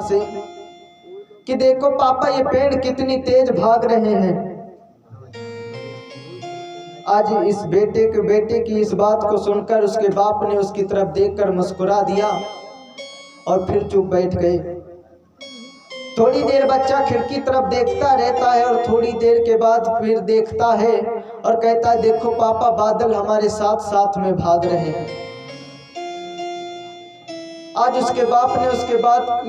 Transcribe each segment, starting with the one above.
से कि देखो पापा ये पेड़ कितनी तेज भाग रहे हैं। आज इस बेटे की इस बात को सुनकर उसके बाप ने उसकी तरफ देखकर मुस्कुरा दिया और फिर चुप बैठ गए। थोड़ी देर बच्चा खिड़की तरफ देखता रहता है और थोड़ी देर के बाद फिर देखता है और कहता है देखो पापा बादल हमारे साथ साथ में भाग रहे हैं। आज उसके बाप ने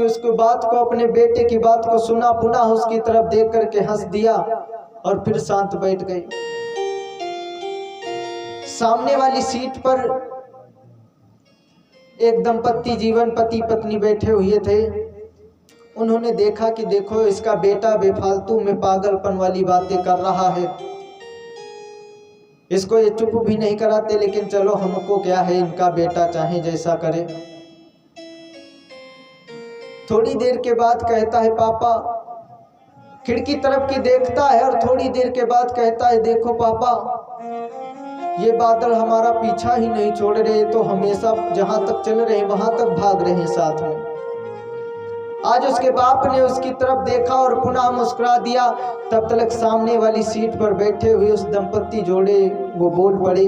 उसके बात को अपने बेटे की बात को सुना, पुनः उसकी तरफ देख करके हंस दिया और फिर शांत बैठ गए। सामने वाली सीट पर एक दंपत्ति जीवन पति पत्नी बैठे हुए थे। उन्होंने देखा कि देखो इसका बेटा बेफालतू में पागलपन वाली बातें कर रहा है, इसको ये चुप भी नहीं कराते, लेकिन चलो हमको क्या है, इनका बेटा चाहे जैसा करे। थोड़ी देर के बाद कहता है पापा, खिड़की तरफ की देखता है और थोड़ी देर के बाद कहता है देखो पापा ये बादल हमारा पीछा ही नहीं छोड़ रहे, तो हमेशा जहां तक चल रहे हैं वहां तक भाग रहे हैं साथ में। आज उसके बाप ने उसकी तरफ देखा और पुनः मुस्कुरा दिया। तब तक सामने वाली सीट पर बैठे हुए उस दंपत्ति जोड़े वो बोल पड़े,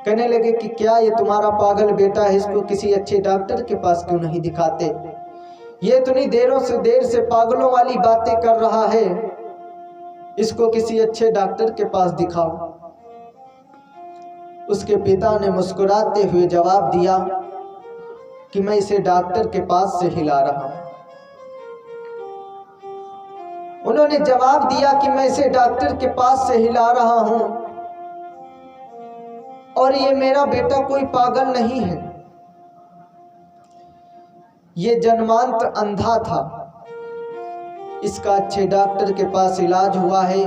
कहने लगे कि क्या ये तुम्हारा पागल बेटा है, इसको किसी अच्छे डॉक्टर के पास क्यों नहीं दिखाते? ये इतनी देर से पागलों वाली बातें कर रहा है, इसको किसी अच्छे डॉक्टर के पास दिखाओ। उसके पिता ने मुस्कुराते हुए जवाब दिया कि मैं इसे डॉक्टर के पास से हिला रहा हूं। उन्होंने जवाब दिया कि मैं इसे डॉक्टर के पास से हिला रहा हूं और ये मेरा बेटा कोई पागल नहीं है, ये जन्मांत अंधा था, इसका अच्छे डॉक्टर के पास इलाज हुआ है,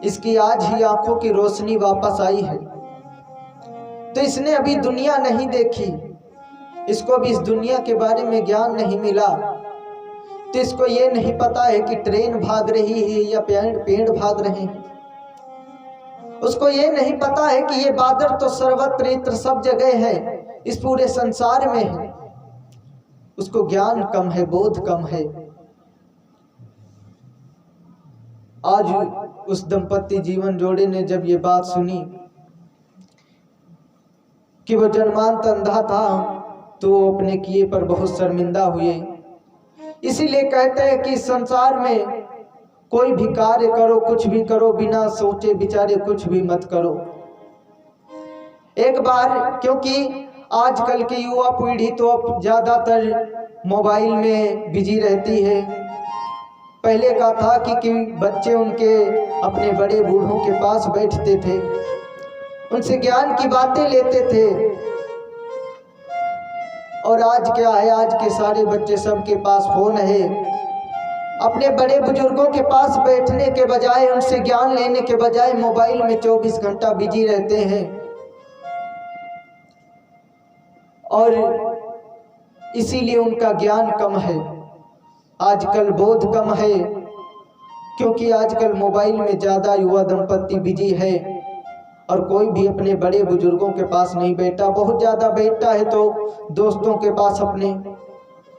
इसकी आज ही आंखों की रोशनी वापस आई है। तो इसने अभी दुनिया नहीं देखी, इसको अभी इस दुनिया के बारे में ज्ञान नहीं मिला, तो इसको ये नहीं पता है कि ट्रेन भाग रही है या पेड़ भाग रहे हैं। उसको ये नहीं पता है कि ये बादल तो सर्वत्र इत्र सब जगह है, इस पूरे संसार में है। उसको ज्ञान कम है, बोध कम है। आज उस दंपत्ति जीवन जोड़े ने जब ये बात सुनी कि वो जन्मांत अंधा था, तो वो अपने किए पर बहुत शर्मिंदा हुए। इसीलिए कहते हैं कि संसार में कोई भी कार्य करो, कुछ भी करो, बिना सोचे विचारे कुछ भी मत करो। एक बार, क्योंकि आजकल की युवा पीढ़ी तो अब ज्यादातर मोबाइल में बिजी रहती है। पहले का था कि बच्चे उनके अपने बड़े बूढ़ों के पास बैठते थे, उनसे ज्ञान की बातें लेते थे। और आज क्या है, आज के सारे बच्चे सबके पास फोन है। अपने बड़े बुजुर्गों के पास बैठने के बजाय, उनसे ज्ञान लेने के बजाय मोबाइल में 24 घंटा बिजी रहते हैं। और इसीलिए उनका ज्ञान कम है, आजकल बोध कम है, क्योंकि आजकल मोबाइल में ज़्यादा युवा दंपत्ति बिजी है और कोई भी अपने बड़े बुजुर्गों के पास नहीं बैठा। बहुत ज़्यादा बैठता है तो दोस्तों के पास अपने,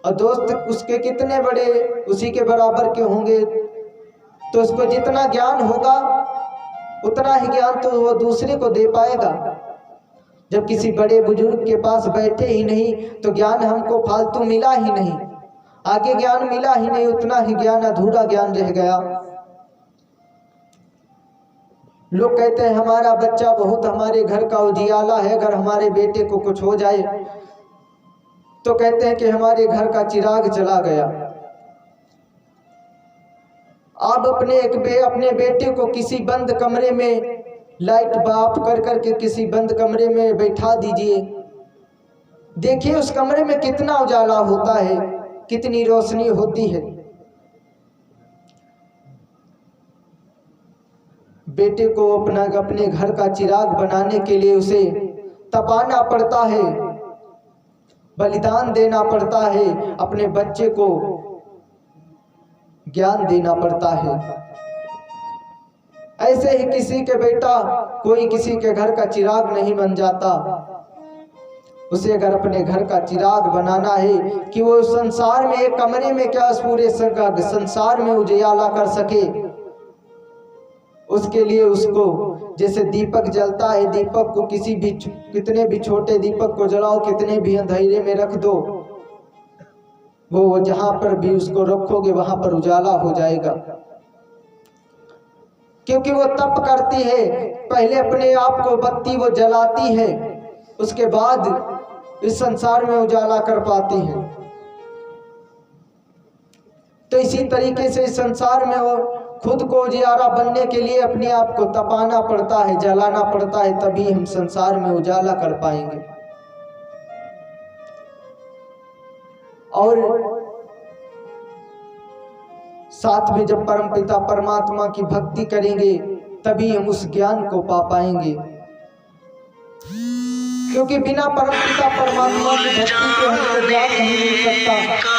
और दोस्त उसके कितने बड़े उसी के बराबर के होंगे, तो उसको जितना ज्ञान होगा उतना ही ज्ञान तो वो दूसरे को दे पाएगा। जब किसी बड़े बुजुर्ग के पास बैठे ही नहीं तो ज्ञान हमको फालतू मिला ही नहीं, आगे ज्ञान मिला ही नहीं, उतना ही ज्ञान अधूरा ज्ञान रह गया। लोग कहते हैं हमारा बच्चा बहुत हमारे घर का उजियाला है, अगर हमारे बेटे को कुछ हो जाए तो कहते हैं कि हमारे घर का चिराग चला गया। आप अपने बेटे को किसी बंद कमरे में लाइट ऑफ कर करके किसी बंद कमरे में बैठा दीजिए, देखिए उस कमरे में कितना उजाला होता है, कितनी रोशनी होती है। बेटे को अपने घर का चिराग बनाने के लिए उसे तपाना पड़ता है, बलिदान देना पड़ता है, अपने बच्चे को ज्ञान देना पड़ता है। ऐसे ही किसी के बेटा कोई किसी के घर का चिराग नहीं बन जाता। उसे अगर अपने घर का चिराग बनाना है कि वो संसार में, एक कमरे में क्या पूरे संसार में उजियाला कर सके, उसके लिए उसको जैसे दीपक जलता है, दीपक को कितने भी छोटे दीपक को जलाओ, कितने भी अंधेरे में रख दो, वो जहां पर भी उसको रखोगे वहां पर उजाला हो जाएगा। क्योंकि वो तप करती है, पहले अपने आप को बत्ती वो जलाती है, उसके बाद इस संसार में उजाला कर पाती है। तो इसी तरीके से इस संसार में वो खुद को उजियारा बनने के लिए अपने आप को तपाना पड़ता है, जलाना पड़ता है, तभी हम संसार में उजाला कर पाएंगे। और साथ में जब परमपिता परमात्मा की भक्ति करेंगे तभी हम उस ज्ञान को पा पाएंगे, क्योंकि बिना परमपिता परमात्मा की भक्ति के हमको ज्ञान नहीं मिल सकता।